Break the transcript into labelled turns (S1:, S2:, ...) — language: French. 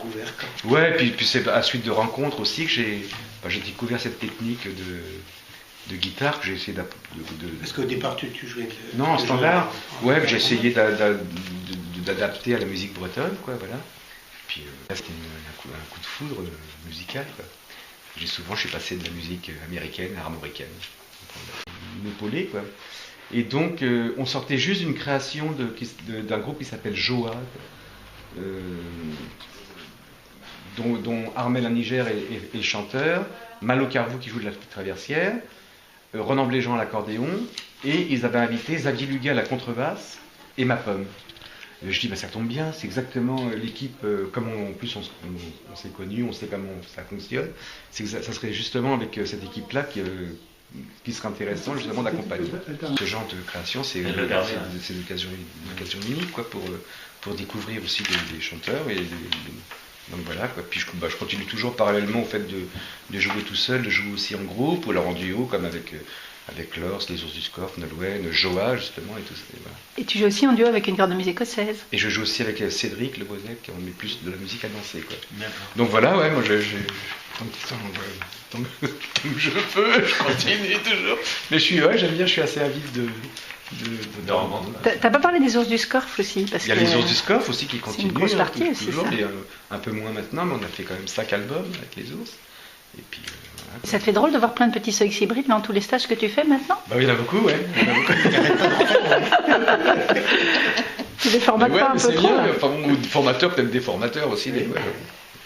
S1: découvert quand...
S2: Ouais, puis c'est à suite de rencontres aussi que j'ai découvert cette technique de guitare que j'ai essayé
S1: Parce qu'au départ, tu jouais de...
S2: Non, en standard. Ouais, que j'ai essayé d'adapter à la musique bretonne, quoi, voilà. Puis là, c'était un coup de foudre musical, quoi. Je suis passé de la musique américaine à armoricaine. M'épauler, quoi. Et donc, on sortait juste d'une création d'un groupe qui s'appelle Joa, dont Armel Niger est le chanteur, Malo Carvou qui joue de la traversière, Ronan Bléjean à l'accordéon, et ils avaient invité Xavier Luga à la contrebasse et Ma Pomme. Je dis, ça tombe bien, c'est exactement l'équipe, comme en plus on s'est connus, on sait comment ça fonctionne, c'est que ça serait justement avec cette équipe-là qui serait intéressant justement d'accompagner. Ce genre de création, c'est une occasion unique, quoi, pour découvrir aussi des chanteurs. Donc voilà, quoi. Puis je continue toujours parallèlement au fait de jouer tout seul, de jouer aussi en groupe, ou alors en duo, comme avec Lors, les Ours du Scorff, Nolwenn, Joa justement, et tout ça. Et, voilà.
S3: Et tu joues aussi en duo avec une cornemuse écossaise.
S2: Et je joue aussi avec Cédric Le Bozec, on met plus de la musique à danser, quoi. Donc voilà, ouais, moi j'ai tant que je peux, je continue toujours. Mais j'aime bien, je suis assez avide de
S3: T'as pas parlé des Ours du Scorff aussi parce
S2: Il y a les Ours du Scorff aussi qui continuent.
S3: C'est une grosse partie aussi,
S2: toujours,
S3: ça.
S2: mais un peu moins maintenant, mais on a fait quand même 5 albums avec les ours. Et puis, voilà.
S3: Ça te fait drôle de voir plein de petits Soix hybrides dans tous les stages que tu fais maintenant?
S2: Bah oui, il y en a beaucoup, ouais.
S3: Tu les formates pas un peu trop?
S2: C'est bien, enfin, ou formateurs, peut-être des formateurs aussi. Ouais.